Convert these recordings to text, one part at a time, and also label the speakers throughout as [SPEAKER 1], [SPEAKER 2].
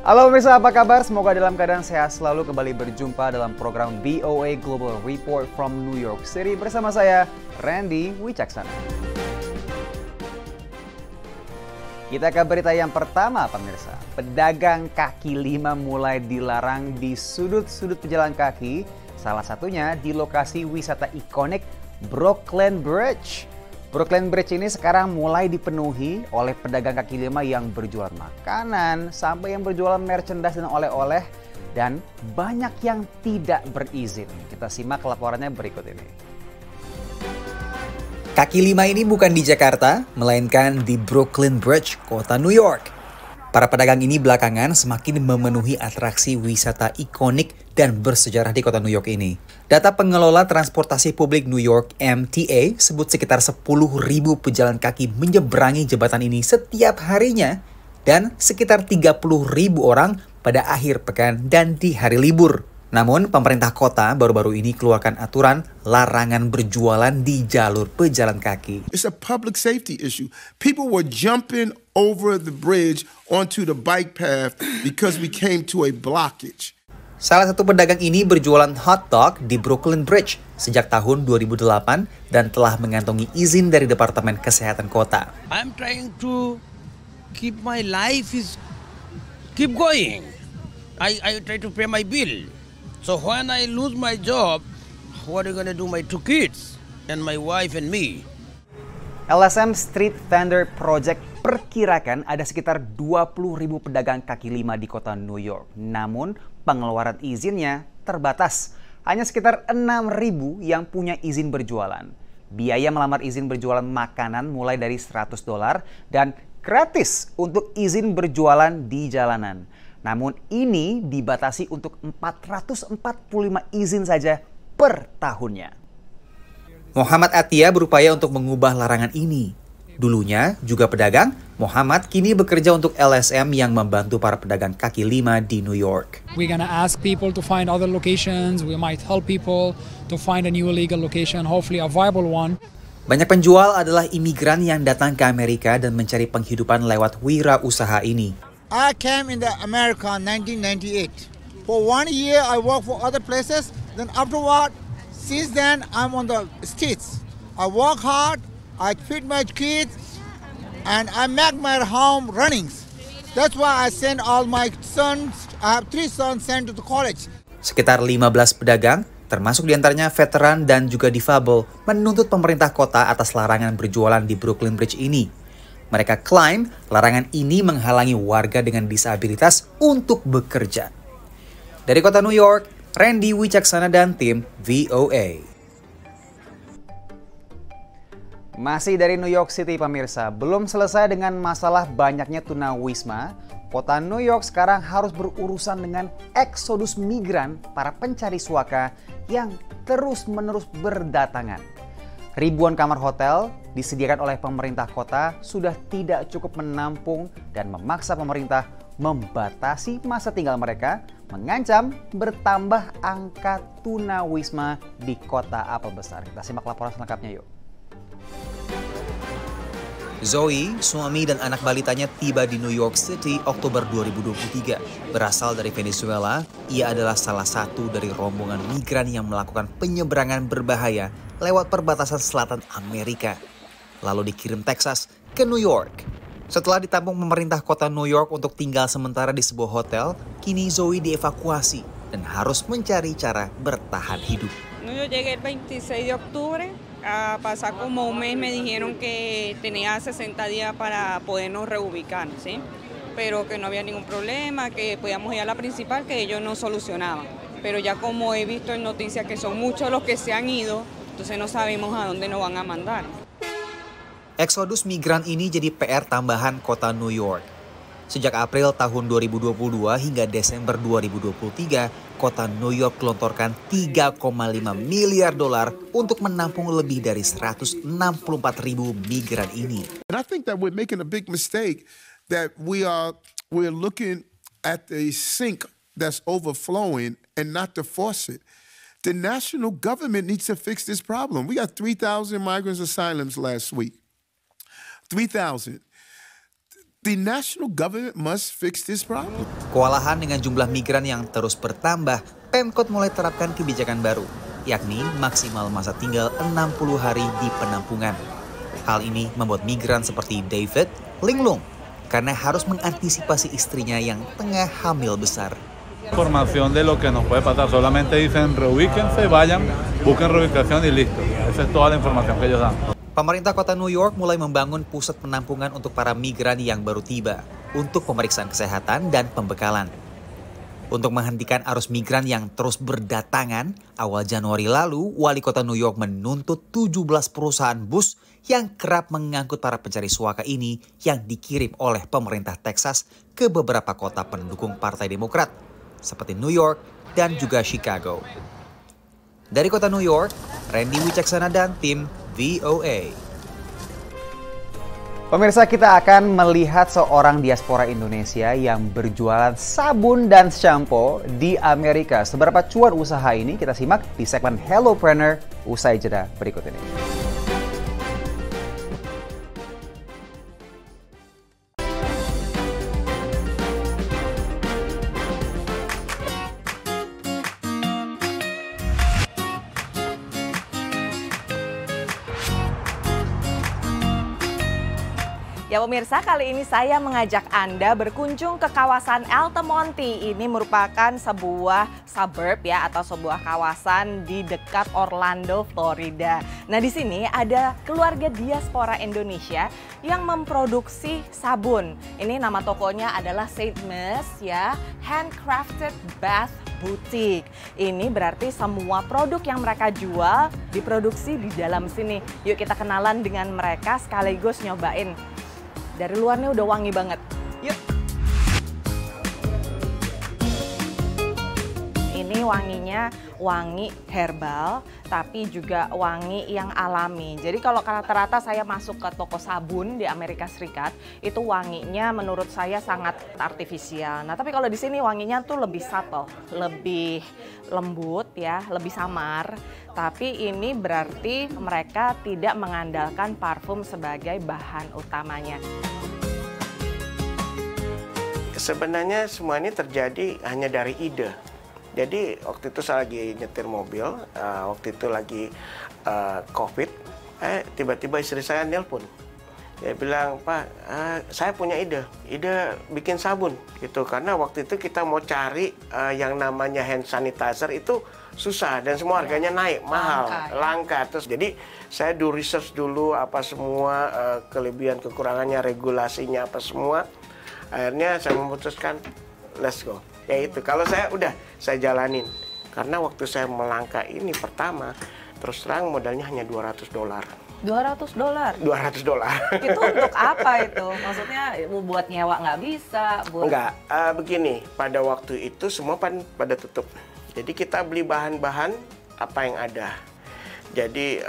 [SPEAKER 1] Halo pemirsa, apa kabar? Semoga dalam keadaan sehat selalu. Kembali berjumpa dalam program VOA Global Report from New York City bersama saya, Randy Wicaksana. Kita ke berita yang pertama, pemirsa. Pedagang kaki lima mulai dilarang di sudut-sudut pejalan kaki, salah satunya di lokasi wisata ikonik Brooklyn Bridge. Brooklyn Bridge ini sekarang mulai dipenuhi oleh pedagang kaki lima yang berjualan makanan, sampai yang berjualan merchandise dan oleh-oleh, dan banyak yang tidak berizin. Kita simak laporannya berikut ini.
[SPEAKER 2] Kaki lima ini bukan di Jakarta, melainkan di Brooklyn Bridge, kota New York. Para pedagang ini belakangan semakin memenuhi atraksi wisata ikonik dan bersejarah di kota New York ini. Data pengelola transportasi publik New York MTA sebut sekitar 10.000 pejalan kaki menyeberangi jembatan ini setiap harinya dan sekitar 30.000 orang pada akhir pekan dan di hari libur. Namun, pemerintah kota baru-baru ini keluarkan aturan larangan berjualan di jalur pejalan kaki.
[SPEAKER 3] It's a public safety issue. People were jumping over the bridge onto the bike path because we came to a blockage.
[SPEAKER 2] Salah satu pedagang ini berjualan hotdog di Brooklyn Bridge sejak tahun 2008 dan telah mengantongi izin dari Departemen Kesehatan Kota.
[SPEAKER 4] I'm trying to keep my life keep going. I try to pay my bill. So when I lose my job, what are you gonna do my two kids and my wife and me?
[SPEAKER 1] LSM Street Vendor Project perkirakan ada sekitar 20.000 pedagang kaki lima di kota New York. Namun pengeluaran izinnya terbatas. Hanya sekitar 6.000 yang punya izin berjualan. Biaya melamar izin berjualan makanan mulai dari $100 dan gratis untuk izin berjualan di jalanan. Namun ini dibatasi untuk 445 izin saja per tahunnya.
[SPEAKER 2] Muhammad Atia berupaya untuk mengubah larangan ini. Dulunya juga pedagang, Muhammad kini bekerja untuk LSM yang membantu para pedagang kaki lima di New York.
[SPEAKER 5] We're gonna ask people to find other locations. We might help people to find a new legal location, hopefully a viable one.
[SPEAKER 2] Banyak penjual adalah imigran yang datang ke Amerika dan mencari penghidupan lewat wirausaha ini.
[SPEAKER 6] I came in America in 1998. For 1 year, I worked for other places. Then afterward, since then, I'm on the streets. I work hard, I feed my kids, and I make my home runnings. That's why I send all my sons. I have 3 sons sent to the college.
[SPEAKER 2] Sekitar 15 pedagang, termasuk diantaranya veteran dan juga difabel, menuntut pemerintah kota atas larangan berjualan di Brooklyn Bridge ini. Mereka klaim larangan ini menghalangi warga dengan disabilitas untuk bekerja. Dari kota New York, Randy Wicaksana dan tim VOA.
[SPEAKER 1] Masih dari New York City, pemirsa. Belum selesai dengan masalah banyaknya tunawisma, kota New York sekarang harus berurusan dengan eksodus migran para pencari suaka yang terus-menerus berdatangan. Ribuan kamar hotel disediakan oleh pemerintah kota sudah tidak cukup menampung dan memaksa pemerintah membatasi masa tinggal mereka, mengancam bertambah angka tunawisma di kota apel besar. Kita simak laporan selengkapnya yuk.
[SPEAKER 2] Zoe, suami dan anak balitanya tiba di New York City Oktober 2023. Berasal dari Venezuela, ia adalah salah satu dari rombongan migran yang melakukan penyeberangan berbahaya lewat perbatasan selatan Amerika. Lalu dikirim Texas ke New York. Setelah ditampung pemerintah kota New York untuk tinggal sementara di sebuah hotel, kini Zoe dievakuasi dan harus mencari cara bertahan hidup.
[SPEAKER 7] Yo llegué el 26 de octubre, a pasar como un mes me dijeron que tenía 60 días para podernos reubicar, ¿sí? Pero que no había ningún problema, que podíamos ir a la principal, que ellos no solucionaban. Pero ya como he visto en noticias que son muchos los que se han ido, entonces no sabemos a dónde nos van a mandar.
[SPEAKER 2] Eksodus migran ini jadi PR tambahan kota New York. Sejak April tahun 2022 hingga Desember 2023, kota New York gelontorkan $3,5 miliar untuk menampung lebih dari 164.000 migran ini.
[SPEAKER 3] And I think that we're making a big mistake that we're looking at a sink that's overflowing and not to force it. The national government needs to fix this problem. We got 3,000 migrants asylums last week. 3,000. The national government must fix this problem.
[SPEAKER 2] Kewalahan dengan jumlah migran yang terus bertambah, Pemkot mulai terapkan kebijakan baru, yakni maksimal masa tinggal 60 hari di penampungan. Hal ini membuat migran seperti David linglung karena harus mengantisipasi istrinya yang tengah hamil besar.
[SPEAKER 8] Información de lo que nos puede pasar, solamente dicen reubíquense, vayan, busquen reubicación y listo. Esa es toda la información que ellos dan.
[SPEAKER 2] Pemerintah kota New York mulai membangun pusat penampungan untuk para migran yang baru tiba untuk pemeriksaan kesehatan dan pembekalan. Untuk menghentikan arus migran yang terus berdatangan, awal Januari lalu, Wali Kota New York menuntut 17 perusahaan bus yang kerap mengangkut para pencari suaka ini yang dikirim oleh pemerintah Texas ke beberapa kota pendukung Partai Demokrat, seperti New York dan juga Chicago. Dari kota New York, Randy Wicaksana dan tim VOA.
[SPEAKER 1] Pemirsa, kita akan melihat seorang diaspora Indonesia yang berjualan sabun dan shampoo di Amerika. Seberapa cuan usaha ini kita simak di segmen Hellopreneur usai jeda berikut ini.
[SPEAKER 9] Ya pemirsa, kali ini saya mengajak Anda berkunjung ke kawasan Altamonte. Ini merupakan sebuah suburb ya, atau sebuah kawasan di dekat Orlando, Florida. Nah di sini ada keluarga diaspora Indonesia yang memproduksi sabun. Ini nama tokonya adalah St. Miss ya, Handcrafted Bath Boutique. Ini berarti semua produk yang mereka jual diproduksi di dalam sini. Yuk kita kenalan dengan mereka sekaligus nyobain. Dari luarnya udah wangi banget. Yuk. Ini wanginya wangi herbal, tapi juga wangi yang alami. Jadi kalau rata-rata saya masuk ke toko sabun di Amerika Serikat, itu wanginya menurut saya sangat artifisial. Nah, tapi kalau di sini wanginya tuh lebih subtle, lebih lembut ya, lebih samar. Tapi ini berarti mereka tidak mengandalkan parfum sebagai bahan utamanya.
[SPEAKER 10] Sebenarnya semua ini terjadi hanya dari ide. Jadi waktu itu saya lagi nyetir mobil, waktu itu lagi COVID, tiba-tiba istri saya nelpon. Dia bilang, Pak, saya punya ide bikin sabun gitu. Karena waktu itu kita mau cari yang namanya hand sanitizer itu susah dan semua harganya naik, mahal, langka. Terus jadi saya do research dulu apa semua kelebihan kekurangannya, regulasinya apa semua. Akhirnya saya memutuskan let's go. Ya itu, kalau saya udah saya jalanin. Karena waktu saya melangkah ini pertama, terus terang modalnya hanya $200.
[SPEAKER 9] $200?
[SPEAKER 10] $200.
[SPEAKER 9] Itu untuk apa itu? Maksudnya buat nyewa nggak bisa?
[SPEAKER 10] Enggak, begini, pada waktu itu semua pada tutup. Jadi kita beli bahan-bahan apa yang ada. Jadi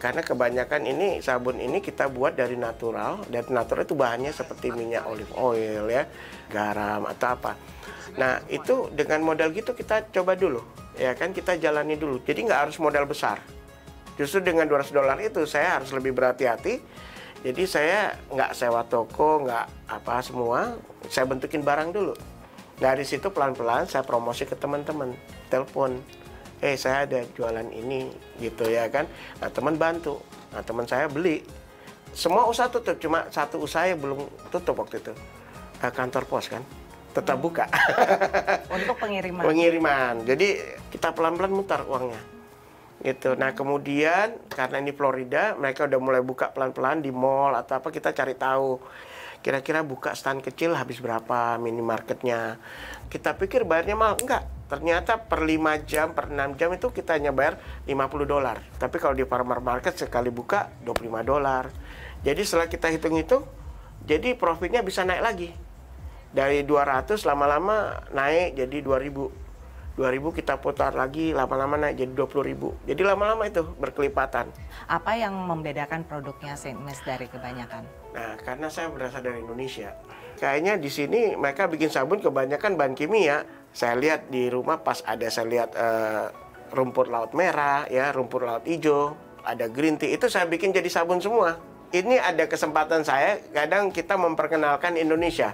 [SPEAKER 10] karena kebanyakan ini sabun ini kita buat dari natural. Dan natural itu bahannya seperti minyak olive oil ya, garam atau apa. Nah itu dengan modal gitu kita coba dulu. Ya kan kita jalani dulu. Jadi nggak harus modal besar. Justru dengan $200 itu saya harus lebih berhati-hati. Jadi saya nggak sewa toko, nggak apa semua. Saya bentukin barang dulu. Dari situ pelan-pelan saya promosi ke teman-teman. Telepon, saya ada jualan ini gitu ya kan. Nah teman bantu, nah teman saya beli. Semua usaha tutup, cuma satu usaha yang belum tutup waktu itu. Kantor pos kan, tetap buka.
[SPEAKER 9] Untuk pengiriman?
[SPEAKER 10] Pengiriman, jadi kita pelan-pelan mutar uangnya. Gitu. Nah kemudian karena ini Florida, mereka udah mulai buka pelan-pelan di mall atau apa, kita cari tahu. Kira-kira buka stand kecil habis berapa minimarketnya. Kita pikir bayarnya mahal, enggak. Ternyata per 5 jam, per 6 jam itu kita hanya bayar $50. Tapi kalau di farmer market sekali buka $25. Jadi setelah kita hitung-hitung, jadi profitnya bisa naik lagi. Dari 200 lama-lama naik jadi 2.000. 2.000 kita putar lagi, lama-lama naik jadi 20.000. Jadi lama-lama itu berkelipatan.
[SPEAKER 9] Apa yang membedakan produknya St. Miss dari kebanyakan?
[SPEAKER 10] Nah, karena saya berasal dari Indonesia. Kayaknya di sini mereka bikin sabun kebanyakan bahan kimia. Saya lihat di rumah pas ada saya lihat rumput laut merah, ya, rumput laut hijau, ada green tea. Itu saya bikin jadi sabun semua. ini ada kesempatan saya, kadang kita memperkenalkan Indonesia,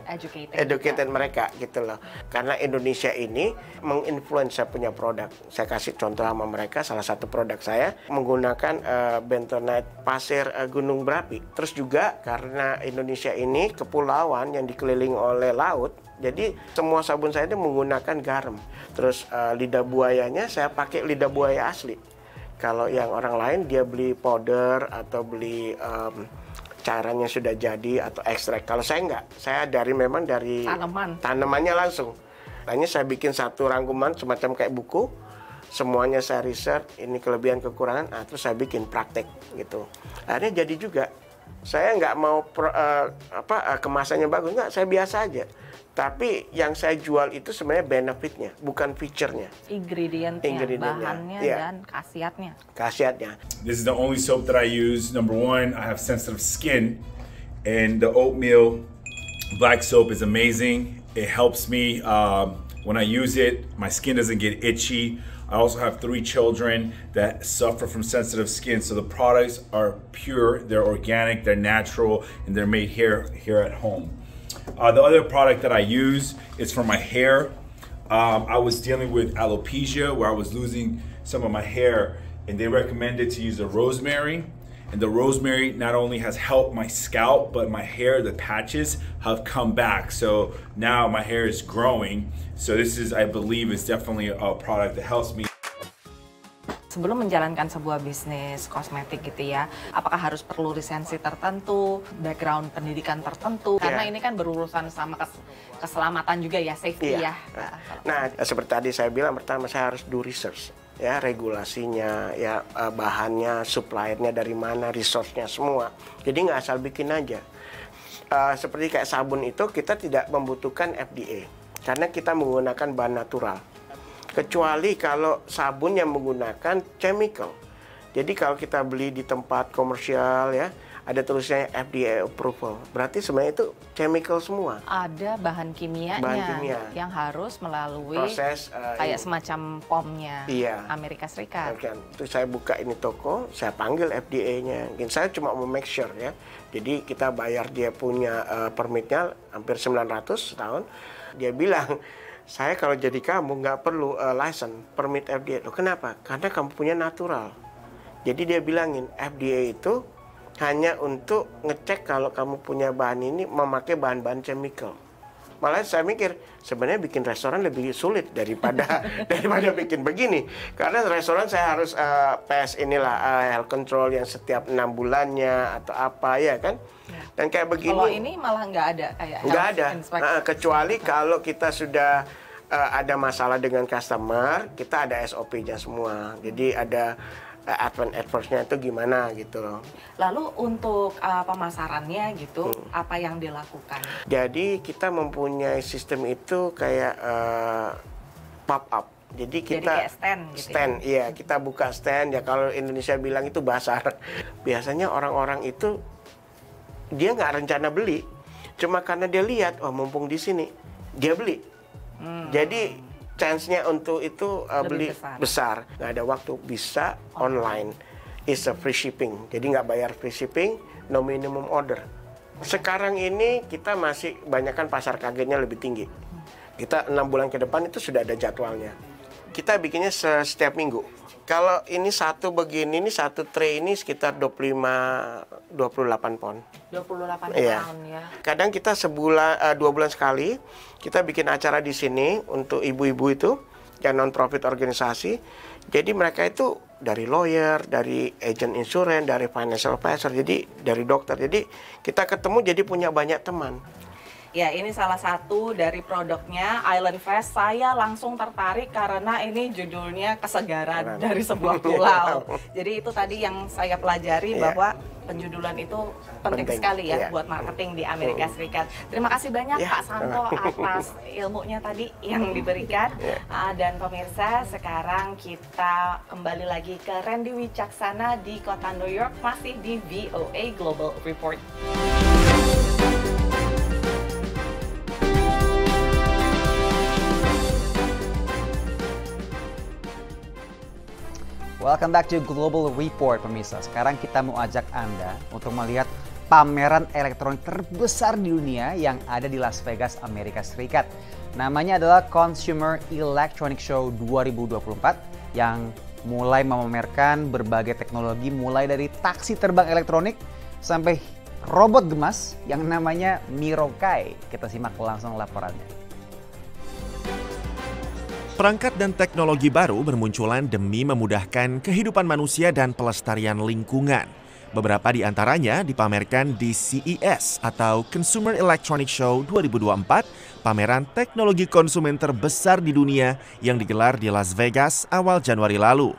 [SPEAKER 10] educated mereka gitu loh. Karena Indonesia ini menginfluence saya punya produk. Saya kasih contoh sama mereka, salah satu produk saya menggunakan bentonite pasir gunung berapi. Terus juga karena Indonesia ini kepulauan yang dikelilingi oleh laut, jadi semua sabun saya itu menggunakan garam. Terus lidah buayanya saya pakai lidah buaya asli. Kalau yang orang lain dia beli powder atau beli cairannya sudah jadi atau ekstrak. Kalau saya enggak, saya memang dari tanamannya langsung. Hanya saya bikin satu rangkuman semacam kayak buku, semuanya saya riset, ini kelebihan kekurangan, terus saya bikin praktek gitu. Akhirnya jadi juga. Saya nggak mau kemasannya bagus, enggak, saya biasa aja. Tapi yang saya jual itu sebenarnya benefitnya, bukan feature-nya.
[SPEAKER 9] Ingredientnya, bahannya, dan khasiatnya.
[SPEAKER 11] This is the only soap that I use. Number one, I have sensitive skin, and the oatmeal black soap is amazing. It helps me when I use it. My skin doesn't get itchy. I also have 3 children that suffer from sensitive skin, so the products are pure, they're organic, they're natural, and they're made here at home. The other product that I use is for my hair. I was dealing with alopecia where I was losing some of my hair, and they recommended to use the rosemary. And the rosemary not only has helped my scalp, but my hair, the patches have come back. So now my hair is growing. So this is, I believe, is definitely a product that helps me.
[SPEAKER 9] Sebelum menjalankan sebuah bisnis kosmetik gitu ya, apakah harus perlu lisensi tertentu, background pendidikan tertentu? Karena ini kan berurusan sama keselamatan juga ya, safety ya.
[SPEAKER 10] Nah, seperti tadi saya bilang, pertama saya harus do research. Ya, regulasinya, ya bahannya, suppliernya dari mana, resource-nya semua. Jadi nggak asal bikin aja. Seperti kayak sabun itu, kita tidak membutuhkan FDA. Karena kita menggunakan bahan natural. Kecuali kalau sabun yang menggunakan chemical. Jadi kalau kita beli di tempat komersial ya, ada tulisannya FDA approval. Berarti sebenarnya itu chemical semua.
[SPEAKER 9] Ada bahan kimianya yang harus melalui proses kayak semacam POM-nya Amerika Serikat.
[SPEAKER 10] Terus saya buka ini toko, saya panggil FDA-nya. Mungkin saya cuma mau make sure ya. Jadi kita bayar dia punya permitnya hampir 900 setahun. Dia bilang, saya kalau jadi kamu nggak perlu license, permit FDA. Loh, kenapa? Karena kamu punya natural. Jadi dia bilangin, FDA itu hanya untuk ngecek kalau kamu punya bahan ini memakai bahan-bahan chemical. Malah saya mikir, sebenarnya bikin restoran lebih sulit daripada bikin begini. Karena restoran saya harus PES health control yang setiap 6 bulannya atau apa ya kan. Dan kayak begini.
[SPEAKER 9] Kalau ini malah nggak ada kayak
[SPEAKER 10] nggak ada. Kecuali kalau kita sudah ada masalah dengan customer, kita ada SOP-nya semua. Jadi ada advance-nya itu gimana gitu loh.
[SPEAKER 9] Lalu untuk pemasarannya gitu, apa yang dilakukan?
[SPEAKER 10] Jadi kita mempunyai sistem itu kayak pop-up. Jadi kita
[SPEAKER 9] kayak stand gitu
[SPEAKER 10] iya, kita buka stand ya, kalau Indonesia bilang itu bazar. Biasanya orang-orang itu dia nggak rencana beli, cuma karena dia lihat, oh mumpung di sini, dia beli. Jadi chance-nya untuk itu beli besar. Nggak ada waktu, bisa online. It's a free shipping. Jadi nggak bayar free shipping, no minimum order. Sekarang ini kita masih banyakkan pasar kagetnya lebih tinggi. Kita 6 bulan ke depan itu sudah ada jadwalnya. Kita bikinnya setiap minggu. Kalau ini satu begini, ini satu tray ini sekitar 28 pound.
[SPEAKER 9] 28
[SPEAKER 10] iya.
[SPEAKER 9] pound ya.
[SPEAKER 10] Kadang kita 2 bulan sekali, kita bikin acara di sini untuk ibu-ibu itu, yang non-profit organisasi. Jadi mereka itu dari lawyer, dari agent insurance, dari financial advisor, jadi dari dokter. Jadi kita ketemu jadi punya banyak teman.
[SPEAKER 9] Ya, ini salah satu dari produknya Island Fresh. Saya langsung tertarik karena ini judulnya kesegaran dari sebuah pulau. Jadi itu tadi yang saya pelajari bahwa penjudulan itu penting sekali ya buat marketing di Amerika Serikat. Terima kasih banyak Pak Santo atas ilmunya tadi yang diberikan. Dan pemirsa, sekarang kita kembali lagi ke Randy Wicaksana di kota New York, masih di VOA Global Report.
[SPEAKER 1] Welcome back to Global Report, pemirsa. Sekarang kita mau ajak Anda untuk melihat pameran elektronik terbesar di dunia yang ada di Las Vegas, Amerika Serikat. Namanya adalah Consumer Electronics Show 2024 yang mulai memamerkan berbagai teknologi mulai dari taksi terbang elektronik sampai robot gemas yang namanya Mirokai. Kita simak langsung laporannya.
[SPEAKER 12] Perangkat dan teknologi baru bermunculan demi memudahkan kehidupan manusia dan pelestarian lingkungan. Beberapa di antaranya dipamerkan di CES atau Consumer Electronics Show 2024, pameran teknologi konsumen terbesar di dunia yang digelar di Las Vegas awal Januari lalu.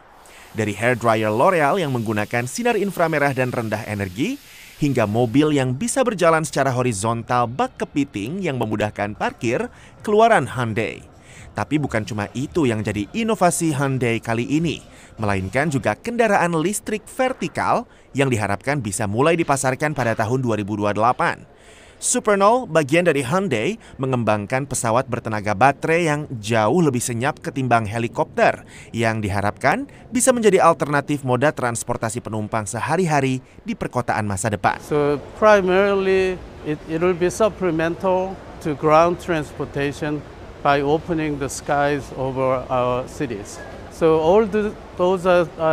[SPEAKER 12] Dari hairdryer L'Oreal yang menggunakan sinar inframerah dan rendah energi, hingga mobil yang bisa berjalan secara horizontal bak kepiting yang memudahkan parkir, keluaran Hyundai. Tapi bukan cuma itu yang jadi inovasi Hyundai kali ini, melainkan juga kendaraan listrik vertikal yang diharapkan bisa mulai dipasarkan pada tahun 2028. Supernal, bagian dari Hyundai, mengembangkan pesawat bertenaga baterai yang jauh lebih senyap ketimbang helikopter, yang diharapkan bisa menjadi alternatif moda transportasi penumpang sehari-hari di perkotaan masa depan.
[SPEAKER 13] So primarily it will be supplemental to ground transportation by opening the skies over our cities. So all those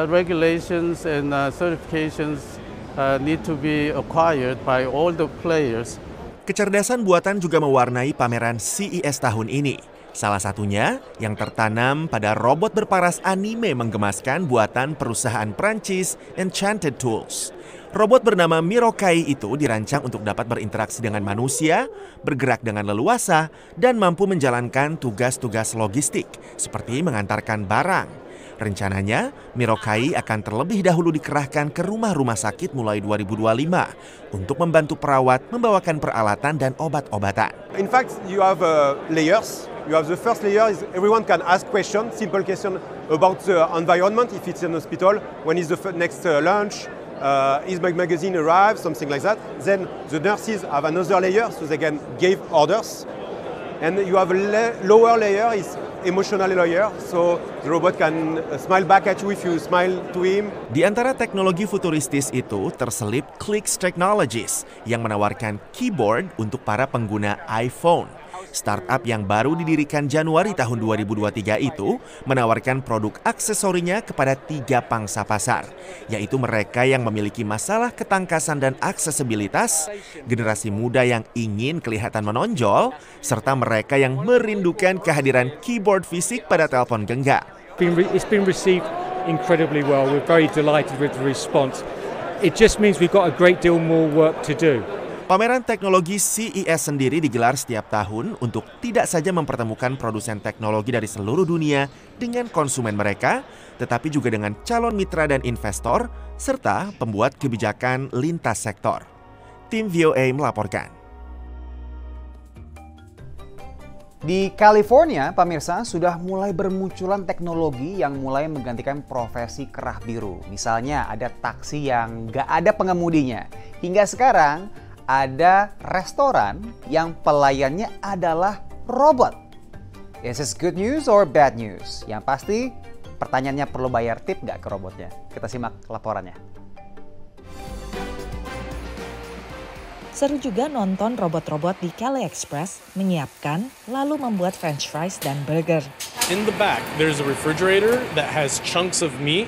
[SPEAKER 13] regulations and certifications need to be acquired by all the players.
[SPEAKER 12] Kecerdasan buatan juga mewarnai pameran CES tahun ini. Salah satunya yang tertanam pada robot berparas anime menggemaskan buatan perusahaan Prancis Enchanted Tools. Robot bernama Mirokai itu dirancang untuk dapat berinteraksi dengan manusia, bergerak dengan leluasa, dan mampu menjalankan tugas-tugas logistik seperti mengantarkan barang. Rencananya, Mirokai akan terlebih dahulu dikerahkan ke rumah-rumah sakit mulai 2025 untuk membantu perawat membawakan peralatan dan obat-obatan.
[SPEAKER 14] In fact, you have layers. You have the first layer is everyone can ask questions, simple question about the environment if it's an hospital, when is the next lunch, is my magazine arrived, something like that. Then the nurses have another layer so they can give orders. And you have a lower layer is emotional layer, so the robot can smile back at you if you smile to him.
[SPEAKER 12] Di antara teknologi futuristis itu terselip Clicks Technologies yang menawarkan keyboard untuk para pengguna iPhone. Startup yang baru didirikan Januari tahun 2023 itu menawarkan produk aksesorinya kepada 3 pangsa pasar, yaitu mereka yang memiliki masalah ketangkasan dan aksesibilitas, generasi muda yang ingin kelihatan menonjol, serta mereka yang merindukan kehadiran keyboard fisik pada telepon genggam.
[SPEAKER 15] It's been received incredibly well. We're very delighted with the response. It just means we've got a great deal more work to do.
[SPEAKER 12] Pameran teknologi CES sendiri digelar setiap tahun untuk tidak saja mempertemukan produsen teknologi dari seluruh dunia dengan konsumen mereka, tetapi juga dengan calon mitra dan investor, serta pembuat kebijakan lintas sektor. Tim VOA melaporkan.
[SPEAKER 1] Di California, pemirsa, sudah mulai bermunculan teknologi yang mulai menggantikan profesi kerah biru. Misalnya ada taksi yang nggak ada pengemudinya. Hingga sekarang, ada restoran yang pelayannya adalah robot. Is this good news or bad news? Yang pasti, pertanyaannya perlu bayar tip nggak ke robotnya? Kita simak laporannya.
[SPEAKER 9] Seru juga nonton robot-robot di Cali Express menyiapkan lalu membuat french fries dan burger.
[SPEAKER 16] In the back, there's a refrigerator that has chunks of meat,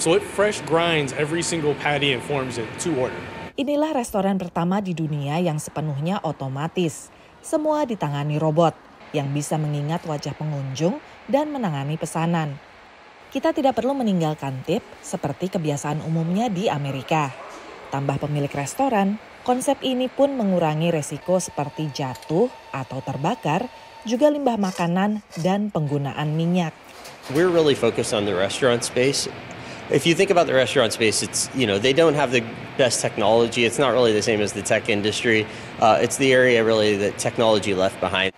[SPEAKER 16] so it fresh grinds every single patty and forms it to order.
[SPEAKER 9] Inilah restoran pertama di dunia yang sepenuhnya otomatis. Semua ditangani robot yang bisa mengingat wajah pengunjung dan menangani pesanan. Kita tidak perlu meninggalkan tip seperti kebiasaan umumnya di Amerika. Tambah pemilik restoran, konsep ini pun mengurangi resiko seperti jatuh atau terbakar, juga limbah makanan dan penggunaan minyak.
[SPEAKER 17] We're really focused on the restaurant space. If you think about the restaurant space, it's, they don't have the best technology. It's not really the same as the tech industry. It's the area really that technology left behind.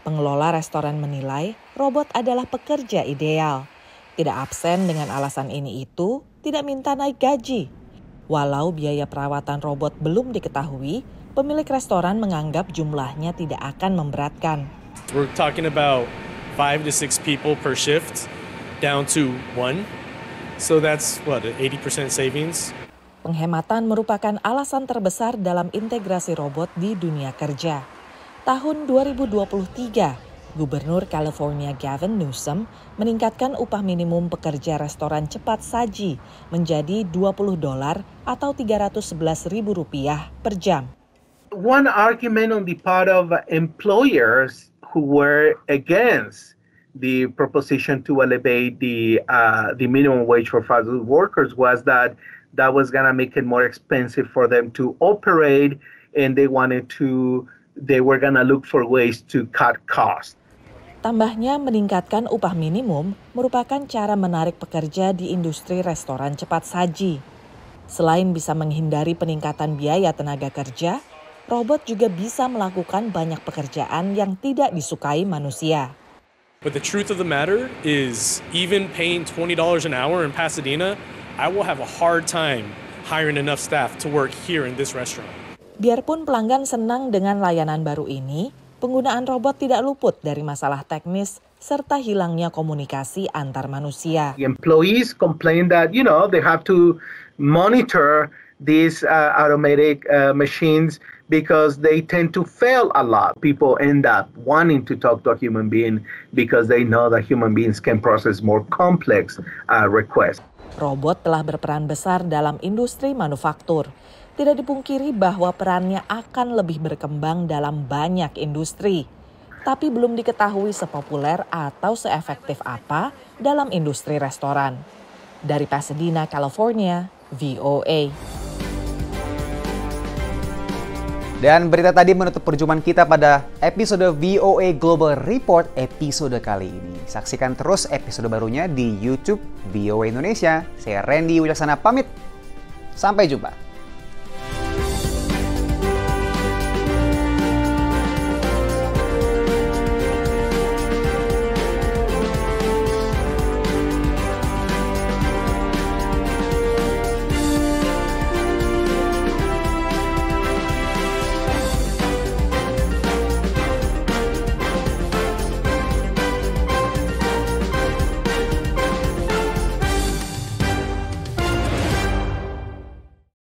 [SPEAKER 9] Pengelola restoran menilai robot adalah pekerja ideal. Tidak absen dengan alasan ini itu, tidak minta naik gaji. Walau biaya perawatan robot belum diketahui, pemilik restoran menganggap jumlahnya tidak akan memberatkan.
[SPEAKER 16] We're talking about 5 to 6 people per shift, down to 1. So that's what, 80% savings?
[SPEAKER 9] Penghematan merupakan alasan terbesar dalam integrasi robot di dunia kerja. Tahun 2023, Gubernur California Gavin Newsom meningkatkan upah minimum pekerja restoran cepat saji menjadi $20 atau Rp311.000 per jam.
[SPEAKER 18] One argument on the part of employers who were against the proposition to elevate the minimum wage for fast food workers was that was going to make it more expensive for them to operate, and they were going to look for ways to cut costs.
[SPEAKER 9] Tambahnya, meningkatkan upah minimum merupakan cara menarik pekerja di industri restoran cepat saji. Selain bisa menghindari peningkatan biaya tenaga kerja, robot juga bisa melakukan banyak pekerjaan yang tidak disukai manusia.
[SPEAKER 16] But the truth of the matter is, even paying $20 an hour in Pasadena, I will have a hard time hiring enough staff to work here in this restaurant.
[SPEAKER 9] Biarpun pelanggan senang dengan layanan baru ini, penggunaan robot tidak luput dari masalah teknis serta hilangnya komunikasi antar manusia.
[SPEAKER 18] The employees complain that, they have to monitor these automatic machines because they tend to fail a lot. People end up wanting to talk to a human being because they know that human beings can process more complex requests.
[SPEAKER 9] Robot telah berperan besar dalam industri manufaktur. Tidak dipungkiri bahwa perannya akan lebih berkembang dalam banyak industri. Tapi belum diketahui sepopuler atau seefektif apa dalam industri restoran. Dari Pasadena, California, VOA.
[SPEAKER 1] Dan berita tadi menutup perjumpaan kita pada episode VOA Global Report episode kali ini. Saksikan terus episode barunya di YouTube VOA Indonesia. Saya Randy Wilaksana pamit. Sampai jumpa.